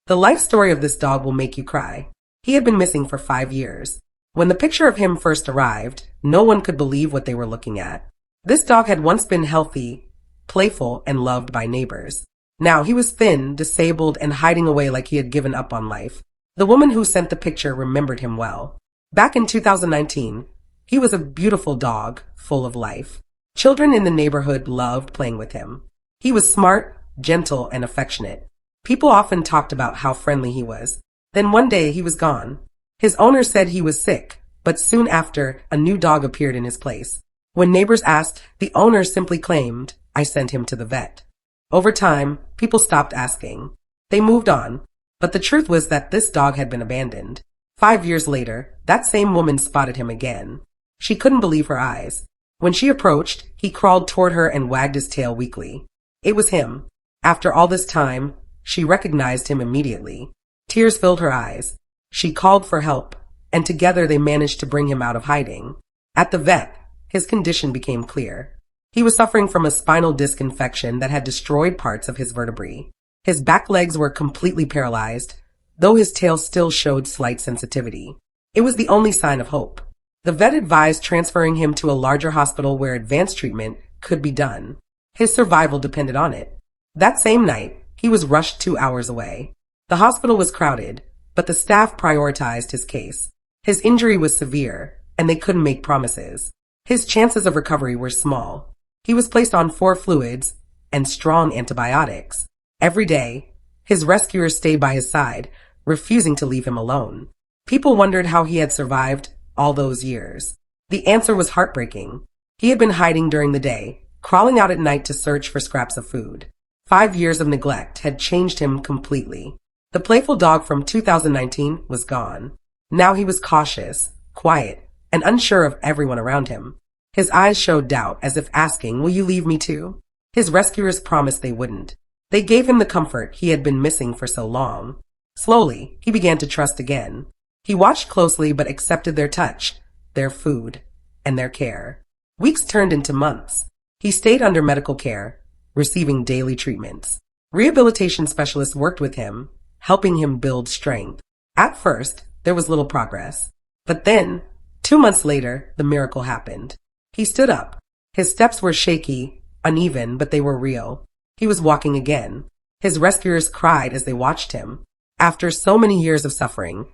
The life story of this dog will make you cry. He had been missing for 5 years. When the picture of him first arrived, no one could believe what they were looking at. This dog had once been healthy, playful, and loved by neighbors. Now he was thin, disabled, and hiding away like he had given up on life. The woman who sent the picture remembered him well. Back in 2019, he was a beautiful dog, full of life. Children in the neighborhood loved playing with him. He was smart, gentle, and affectionate. People often talked about how friendly he was. Then one day he was gone. His owner said he was sick, but soon after, a new dog appeared in his place. When neighbors asked, the owner simply claimed, "I sent him to the vet." Over time, people stopped asking. They moved on. But the truth was that this dog had been abandoned. 5 years later, that same woman spotted him again. She couldn't believe her eyes. When she approached, he crawled toward her and wagged his tail weakly. It was him. After all this time, she recognized him immediately. Tears filled her eyes. She called for help, and together they managed to bring him out of hiding. At the vet, his condition became clear. He was suffering from a spinal disc infection that had destroyed parts of his vertebrae. His back legs were completely paralyzed, though his tail still showed slight sensitivity. It was the only sign of hope. The vet advised transferring him to a larger hospital where advanced treatment could be done. His survival depended on it. That same night, he was rushed 2 hours away. The hospital was crowded, but the staff prioritized his case. His injury was severe, and they couldn't make promises. His chances of recovery were small. He was placed on 4 fluids and strong antibiotics. Every day, his rescuers stayed by his side, refusing to leave him alone. People wondered how he had survived all those years. The answer was heartbreaking. He had been hiding during the day, crawling out at night to search for scraps of food. 5 years of neglect had changed him completely. The playful dog from 2019 was gone. Now he was cautious, quiet, and unsure of everyone around him. His eyes showed doubt, as if asking, "Will you leave me too?" His rescuers promised they wouldn't. They gave him the comfort he had been missing for so long. Slowly, he began to trust again. He watched closely but accepted their touch, their food, and their care. Weeks turned into months. He stayed under medical care, receiving daily treatments. Rehabilitation specialists worked with him, helping him build strength. At first, there was little progress. But then, 2 months later, the miracle happened. He stood up. His steps were shaky, uneven, but they were real. He was walking again. His rescuers cried as they watched him. After so many years of suffering,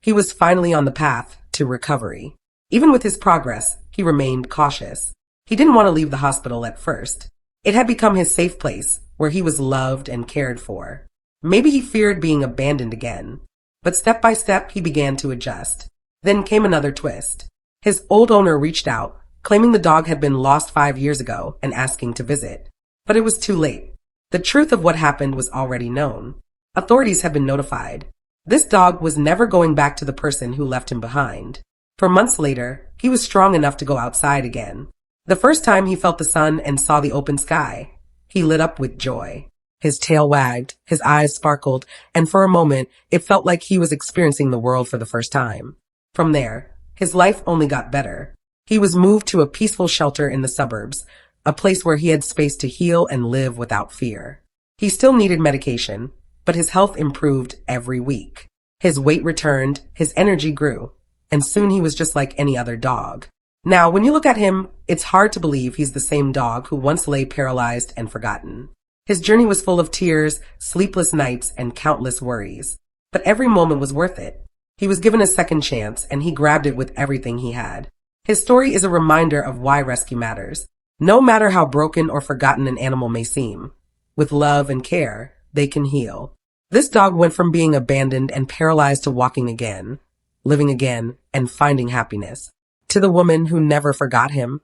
he was finally on the path to recovery. Even with his progress, he remained cautious. He didn't want to leave the hospital at first. It had become his safe place, where he was loved and cared for. Maybe he feared being abandoned again. But step by step, he began to adjust. Then came another twist. His old owner reached out, claiming the dog had been lost 5 years ago and asking to visit. But it was too late. The truth of what happened was already known. Authorities had been notified. This dog was never going back to the person who left him behind. For months later, he was strong enough to go outside again. The first time he felt the sun and saw the open sky, he lit up with joy. His tail wagged, his eyes sparkled, and for a moment, it felt like he was experiencing the world for the first time. From there, his life only got better. He was moved to a peaceful shelter in the suburbs, a place where he had space to heal and live without fear. He still needed medication, but his health improved every week. His weight returned, his energy grew, and soon he was just like any other dog. Now, when you look at him, it's hard to believe he's the same dog who once lay paralyzed and forgotten. His journey was full of tears, sleepless nights, and countless worries. But every moment was worth it. He was given a second chance, and he grabbed it with everything he had. His story is a reminder of why rescue matters. No matter how broken or forgotten an animal may seem, with love and care, they can heal. This dog went from being abandoned and paralyzed to walking again, living again, and finding happiness. To the woman who never forgot him,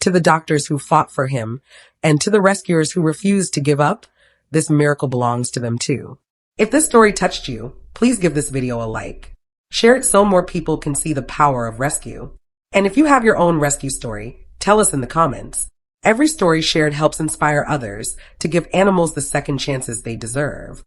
to the doctors who fought for him, and to the rescuers who refused to give up, this miracle belongs to them too. If this story touched you, please give this video a like. Share it so more people can see the power of rescue. And if you have your own rescue story, tell us in the comments. Every story shared helps inspire others to give animals the second chances they deserve.